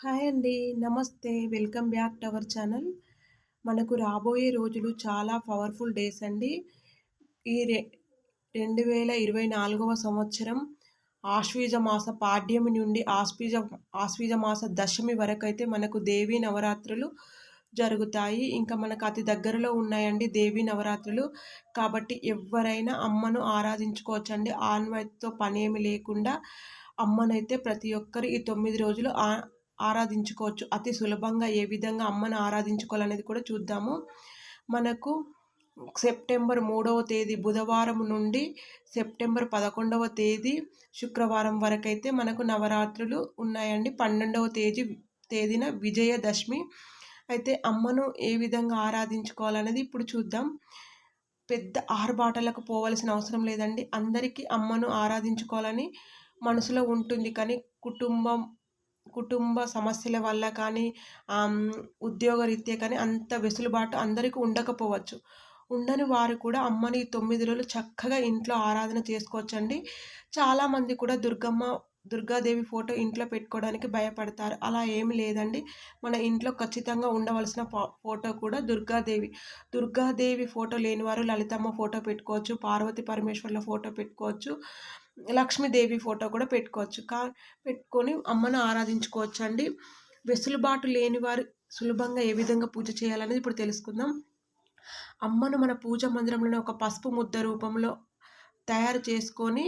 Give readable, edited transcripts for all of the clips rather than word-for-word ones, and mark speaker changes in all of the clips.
Speaker 1: Hi అండి. నమస్తే. Welcome back to our channel. మనకు రాబోయే రోజులు చాలా పవర్‌ఫుల్ డేస్ అండి. ఈ 2024వ సంవత్సరం ఆశ్వీజ మాస పాడ్యమి నుండి ఆశ్వీజ మాస దశమి వరకైతే మనకు దేవీ నవరాత్రులు జరుగుతాయి. ఇంకా మనకు అతి దగ్గరలో ఉన్నాయండి దేవీ నవరాత్రులు. కాబట్టి ఎవ్వరైనా అమ్మను ఆరాధించుకోవచ్చండి. ఆన్‌వైట్‌తో పనేమి లేకుండా అమ్మనైతే ప్రతి ఒక్కరు ఈ 9 రోజులు ఆరాధించుకోవచ్చు. అతి సులభంగా ఏ విధంగా అమ్మను ఆరాధించుకోవాలనేది కూడా చూద్దాము. మనకు సెప్టెంబర్ 3వ తేదీ బుధవారం నుండి సెప్టెంబర్ 11వ తేదీ శుక్రవారం వరకైతే మనకు నవరాత్రులు ఉన్నాయండి. 12వ తేదీన విజయదశమి. అయితే అమ్మను ఏ విధంగా ఆరాధించుకోవాలనేది ఇప్పుడు చూద్దాం. పెద్ద ఆర్భాటాలకు పోవలసిన అవసరం లేదండి. అందరికీ అమ్మను ఆరాధించుకోవాలని మనసులో ఉంటుంది. కానీ కుటుంబ సమస్యల వల్ల కానీ, ఉద్యోగరీత్యా కానీ అంత వెసులుబాటు అందరికి ఉండకపోవచ్చు. ఉండని వారు కూడా అమ్మని 9 రోజులు చక్కగా ఇంట్లో ఆరాధన చేసుకోవచ్చండి. చాలామంది కూడా దుర్గాదేవి ఫోటో ఇంట్లో పెట్టుకోవడానికి భయపడతారు. అలా ఏమి లేదండి. మన ఇంట్లో ఖచ్చితంగా ఉండవలసిన ఫోటో కూడా దుర్గాదేవి. దుర్గాదేవి ఫోటో లేనివారు లలితమ్మ ఫోటో పెట్టుకోవచ్చు, పార్వతీ పరమేశ్వర్ల ఫోటో పెట్టుకోవచ్చు, లక్ష్మీదేవి ఫోటో కూడా పెట్టుకోవచ్చు. పెట్టుకొని అమ్మను ఆరాధించుకోవచ్చండి. వెసులుబాటు లేని వారు సులభంగా ఏ విధంగా పూజ చేయాలనేది ఇప్పుడు తెలుసుకుందాం. అమ్మను మన పూజ మందిరంలోనే ఒక పసుపు ముద్ద రూపంలో తయారు చేసుకొని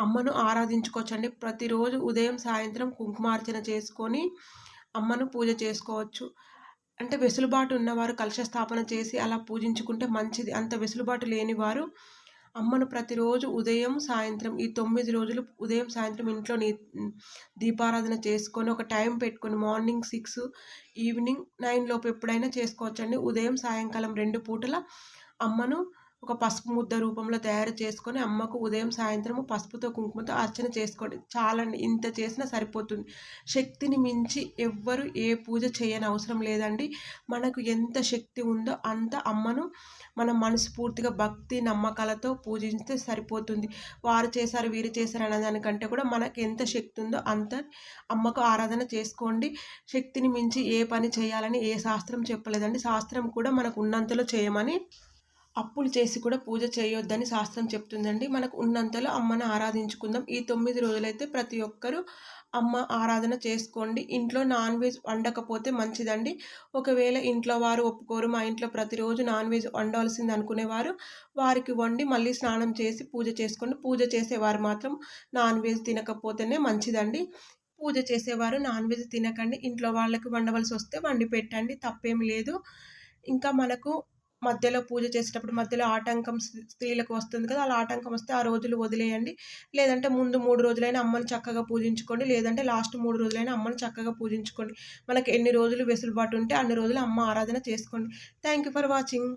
Speaker 1: అమ్మను ఆరాధించుకోవచ్చండి. ప్రతిరోజు ఉదయం, సాయంత్రం కుంకుమార్చన చేసుకొని అమ్మను పూజ చేసుకోవచ్చు. అంటే వెసులుబాటు ఉన్నవారు కలశ స్థాపన చేసి అలా పూజించుకుంటే మంచిది. అంత వెసులుబాటు లేనివారు అమ్మను ప్రతిరోజు ఉదయం, సాయంత్రం ఈ 9 రోజులు ఉదయం, సాయంత్రం ఇంట్లో దీపారాధన చేసుకొని ఒక టైం పెట్టుకొని మార్నింగ్ 6, ఈవినింగ్ 9 లోపు ఎప్పుడైనా చేసుకోవచ్చండి. ఉదయం, సాయంకాలం 2 పూటల అమ్మను ఒక పసుపు ముద్ద రూపంలో తయారు చేసుకొని అమ్మకు ఉదయం, సాయంత్రము పసుపుతో, కుంకుమతో అర్చన చేసుకోండి. చాలండి. ఇంత చేసినా సరిపోతుంది. శక్తిని మించి ఎవ్వరు ఏ పూజ చేయని అవసరం లేదండి. మనకు ఎంత శక్తి ఉందో అంత అమ్మను మనం మనస్ఫూర్తిగా భక్తి, నమ్మకాలతో పూజిస్తే సరిపోతుంది. వారు చేశారు, వీరు చేశారు అనే దానికంటే కూడా మనకు ఎంత శక్తి ఉందో అంత అమ్మకు ఆరాధన చేసుకోండి. శక్తిని మించి ఏ పని చేయాలని ఏ శాస్త్రం చెప్పలేదండి. శాస్త్రం కూడా మనకు ఉన్నంతలో చేయమని, అప్పులు చేసి కూడా పూజ చేయొద్దని శాస్త్రం చెప్తుందండి. మనకు ఉన్నంతలో అమ్మను ఆరాధించుకుందాం. ఈ 9 రోజులైతే ప్రతి ఒక్కరూ అమ్మ ఆరాధన చేసుకోండి. ఇంట్లో నాన్ వెజ్ వండకపోతే మంచిదండి. ఒకవేళ ఇంట్లో వారు ఒప్పుకోరు, మా ఇంట్లో ప్రతిరోజు నాన్ వెజ్ వండాల్సింది అనుకునేవారు వారికి వండి మళ్ళీ స్నానం చేసి పూజ చేసుకోండి. పూజ చేసేవారు మాత్రం నాన్ వెజ్ తినకపోతేనే మంచిదండి. పూజ చేసేవారు నాన్ వెజ్ తినకండి. ఇంట్లో వాళ్ళకి వండవలసి వస్తే వండి పెట్టండి, తప్పేమి లేదు. ఇంకా మనకు మధ్యలో పూజ చేసేటప్పుడు మధ్యలో ఆటంకం స్త్రీలకు వస్తుంది కదా! అలా ఆటంకం వస్తే ఆ రోజులు వదిలేయండి. లేదంటే ముందు 3 రోజులైనా అమ్మని చక్కగా పూజించుకోండి. లేదంటే లాస్ట్ 3 రోజులైనా అమ్మని చక్కగా పూజించుకోండి. మనకు ఎన్ని రోజులు వెసులుబాటు ఉంటే అన్ని రోజులు అమ్మ ఆరాధన చేసుకోండి. Thank you for watching.